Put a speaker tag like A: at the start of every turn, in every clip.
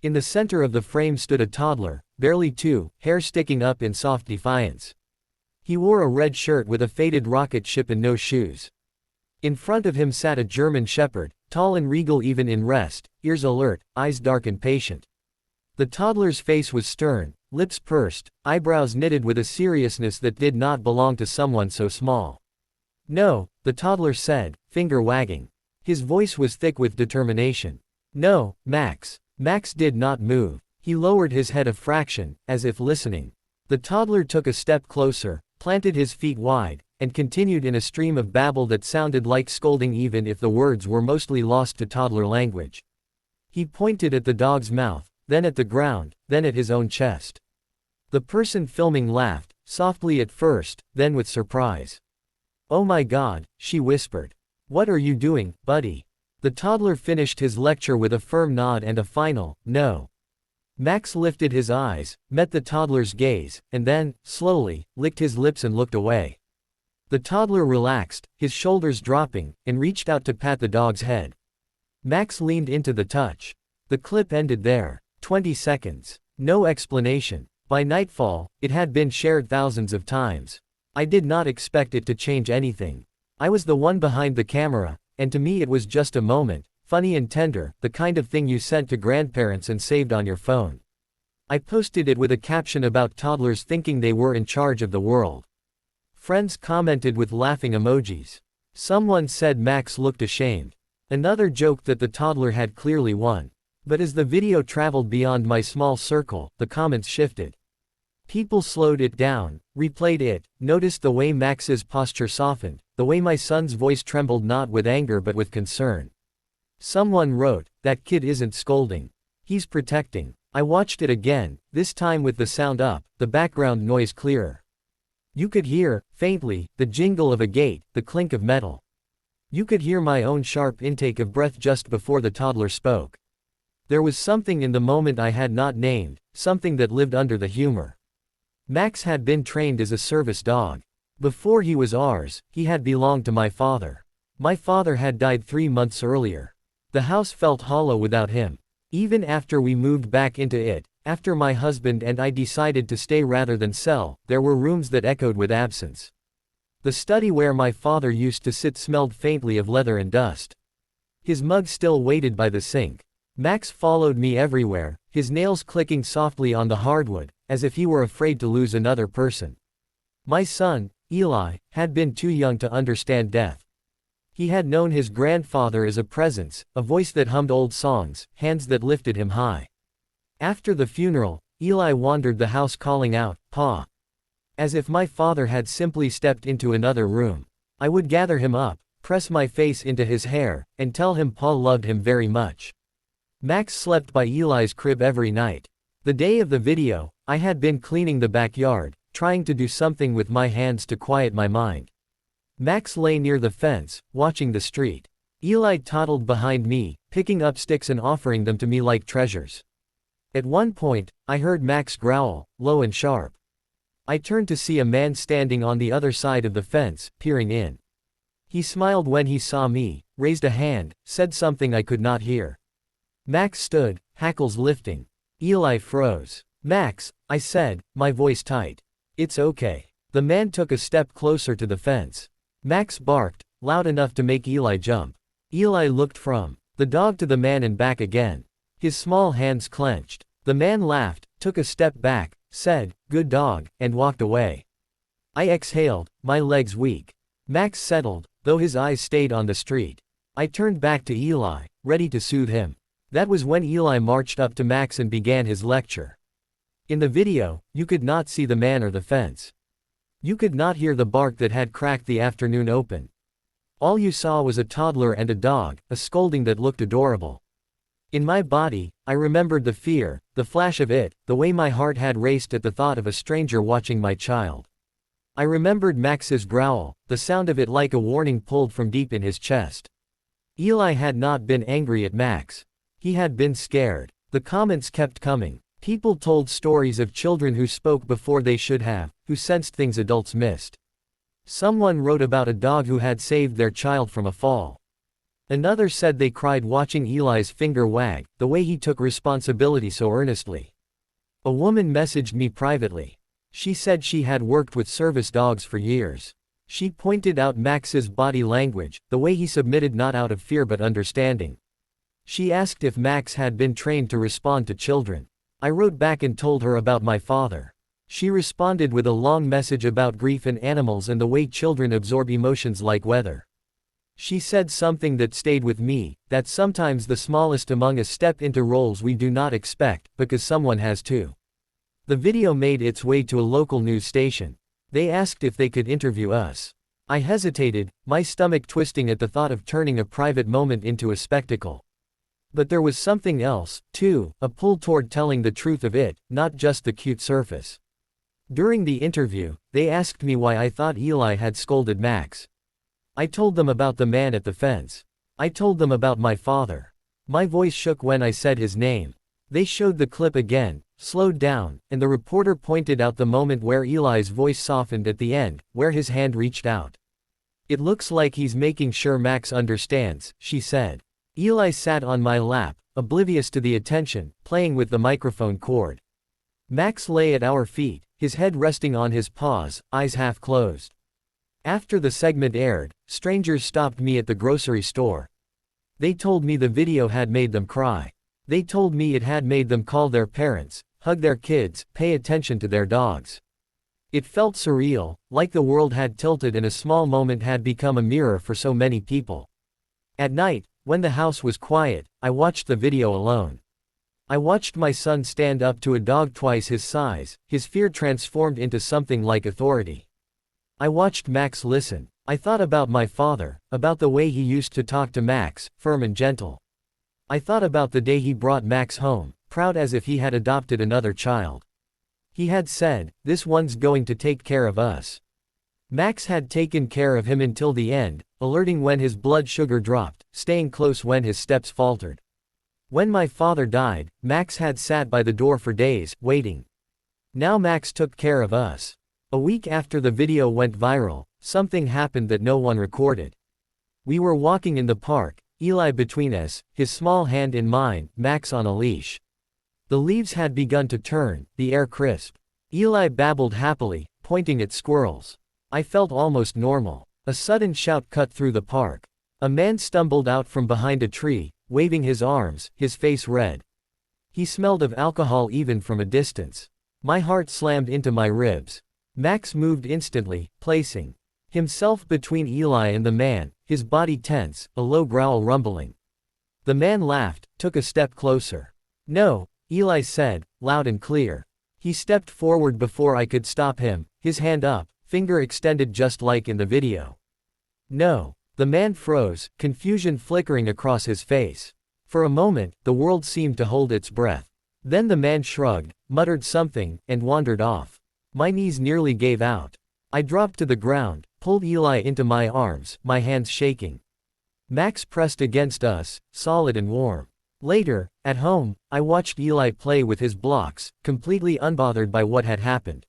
A: In the center of the frame stood a toddler, barely 2, hair sticking up in soft defiance. He wore a red shirt with a faded rocket ship and no shoes. In front of him sat a German shepherd, tall and regal even in rest, ears alert, eyes dark and patient. The toddler's face was stern, lips pursed, eyebrows knitted with a seriousness that did not belong to someone so small. "No," the toddler said, finger wagging. His voice was thick with determination. "No, Max." Max did not move. He lowered his head a fraction, as if listening. The toddler took a step closer, planted his feet wide, and continued in a stream of babble that sounded like scolding even if the words were mostly lost to toddler language. He pointed at the dog's mouth, then at the ground, then at his own chest. The person filming laughed, softly at first, then with surprise. "Oh my God," she whispered. "What are you doing, buddy?" The toddler finished his lecture with a firm nod and a final, "No." Max lifted his eyes, met the toddler's gaze, and then, slowly, licked his lips and looked away. The toddler relaxed, his shoulders dropping, and reached out to pat the dog's head. Max leaned into the touch. The clip ended there. 20 seconds. No explanation. By nightfall, it had been shared thousands of times. I did not expect it to change anything. I was the one behind the camera, and to me it was just a moment, funny and tender, the kind of thing you sent to grandparents and saved on your phone. I posted it with a caption about toddlers thinking they were in charge of the world. Friends commented with laughing emojis. Someone said Max looked ashamed. Another joked that the toddler had clearly won. But as the video traveled beyond my small circle, the comments shifted. People slowed it down, replayed it, noticed the way Max's posture softened, the way my son's voice trembled not with anger but with concern. Someone wrote, "That kid isn't scolding. He's protecting." I watched it again, this time with the sound up, the background noise clearer. You could hear, faintly, the jingle of a gate, the clink of metal. You could hear my own sharp intake of breath just before the toddler spoke. There was something in the moment I had not named, something that lived under the humor. Max had been trained as a service dog. Before he was ours, he had belonged to my father. My father had died 3 months earlier. The house felt hollow without him. Even after we moved back into it, after my husband and I decided to stay rather than sell, there were rooms that echoed with absence. The study where my father used to sit smelled faintly of leather and dust. His mug still waited by the sink. Max followed me everywhere, his nails clicking softly on the hardwood, as if he were afraid to lose another person. My son, Eli, had been too young to understand death. He had known his grandfather as a presence, a voice that hummed old songs, hands that lifted him high. After the funeral, Eli wandered the house calling out, "Pa." As if my father had simply stepped into another room. I would gather him up, press my face into his hair, and tell him Pa loved him very much. Max slept by Eli's crib every night. The day of the video, I had been cleaning the backyard, trying to do something with my hands to quiet my mind. Max lay near the fence, watching the street. Eli toddled behind me, picking up sticks and offering them to me like treasures. At one point, I heard Max growl, low and sharp. I turned to see a man standing on the other side of the fence, peering in. He smiled when he saw me, raised a hand, said something I could not hear. Max stood, hackles lifting. Eli froze. "Max," I said, my voice tight. "It's okay." The man took a step closer to the fence. Max barked, loud enough to make Eli jump. Eli looked from the dog to the man and back again. His small hands clenched. The man laughed, took a step back, said, "Good dog," and walked away. I exhaled, my legs weak. Max settled, though his eyes stayed on the street. I turned back to Eli, ready to soothe him. That was when Eli marched up to Max and began his lecture. In the video, you could not see the man or the fence. You could not hear the bark that had cracked the afternoon open. All you saw was a toddler and a dog, a scolding that looked adorable. In my body, I remembered the fear, the flash of it, the way my heart had raced at the thought of a stranger watching my child. I remembered Max's growl, the sound of it like a warning pulled from deep in his chest. Eli had not been angry at Max. He had been scared. The comments kept coming. People told stories of children who spoke before they should have, who sensed things adults missed. Someone wrote about a dog who had saved their child from a fall. Another said they cried watching Eli's finger wag, the way he took responsibility so earnestly. A woman messaged me privately. She said she had worked with service dogs for years. She pointed out Max's body language, the way he submitted not out of fear but understanding. She asked if Max had been trained to respond to children. I wrote back and told her about my father. She responded with a long message about grief and animals and the way children absorb emotions like weather. She said something that stayed with me, that sometimes the smallest among us step into roles we do not expect, because someone has to. The video made its way to a local news station. They asked if they could interview us. I hesitated, my stomach twisting at the thought of turning a private moment into a spectacle. But there was something else, too, a pull toward telling the truth of it, not just the cute surface. During the interview, they asked me why I thought Eli had scolded Max. I told them about the man at the fence. I told them about my father. My voice shook when I said his name. They showed the clip again, slowed down, and the reporter pointed out the moment where Eli's voice softened at the end, where his hand reached out. "It looks like he's making sure Max understands," she said. Eli sat on my lap, oblivious to the attention, playing with the microphone cord. Max lay at our feet, his head resting on his paws, eyes half closed. After the segment aired, strangers stopped me at the grocery store. They told me the video had made them cry. They told me it had made them call their parents, hug their kids, pay attention to their dogs. It felt surreal, like the world had tilted and a small moment had become a mirror for so many people. At night, when the house was quiet, I watched the video alone. I watched my son stand up to a dog twice his size, his fear transformed into something like authority. I watched Max listen. I thought about my father, about the way he used to talk to Max, firm and gentle. I thought about the day he brought Max home, proud as if he had adopted another child. He had said, "This one's going to take care of us." Max had taken care of him until the end, alerting when his blood sugar dropped, staying close when his steps faltered. When my father died, Max had sat by the door for days, waiting. Now Max took care of us. A week after the video went viral, something happened that no one recorded. We were walking in the park, Eli between us, his small hand in mine, Max on a leash. The leaves had begun to turn, the air crisp. Eli babbled happily, pointing at squirrels. I felt almost normal. A sudden shout cut through the park. A man stumbled out from behind a tree, waving his arms, his face red. He smelled of alcohol even from a distance. My heart slammed into my ribs. Max moved instantly, placing himself between Eli and the man, his body tense, a low growl rumbling. The man laughed, took a step closer. "No," Eli said, loud and clear. He stepped forward before I could stop him, his hand up, finger extended just like in the video. "No." The man froze, confusion flickering across his face. For a moment, the world seemed to hold its breath. Then the man shrugged, muttered something, and wandered off. My knees nearly gave out. I dropped to the ground, pulled Eli into my arms, my hands shaking. Max pressed against us, solid and warm. Later, at home, I watched Eli play with his blocks, completely unbothered by what had happened.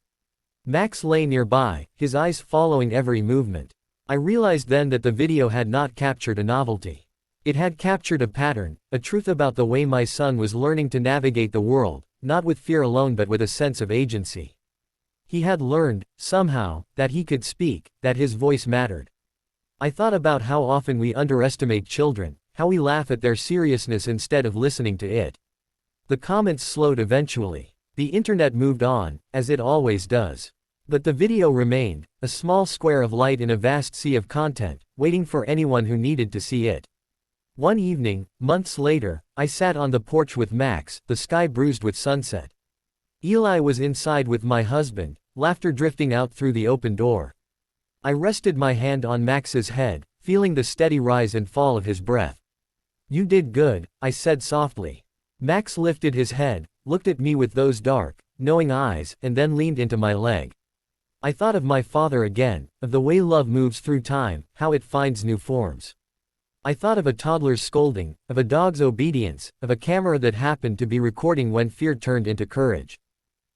A: Max lay nearby, his eyes following every movement. I realized then that the video had not captured a novelty. It had captured a pattern, a truth about the way my son was learning to navigate the world, not with fear alone but with a sense of agency. He had learned, somehow, that he could speak, that his voice mattered. I thought about how often we underestimate children, how we laugh at their seriousness instead of listening to it. The comments slowed eventually. The internet moved on, as it always does. But the video remained, a small square of light in a vast sea of content, waiting for anyone who needed to see it. One evening, months later, I sat on the porch with Max, the sky bruised with sunset. Eli was inside with my husband, laughter drifting out through the open door. I rested my hand on Max's head, feeling the steady rise and fall of his breath. "You did good," I said softly. Max lifted his head, looked at me with those dark, knowing eyes, and then leaned into my leg. I thought of my father again, of the way love moves through time, how it finds new forms. I thought of a toddler's scolding, of a dog's obedience, of a camera that happened to be recording when fear turned into courage.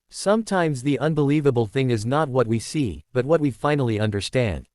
A: Sometimes the unbelievable thing is not what we see, but what we finally understand.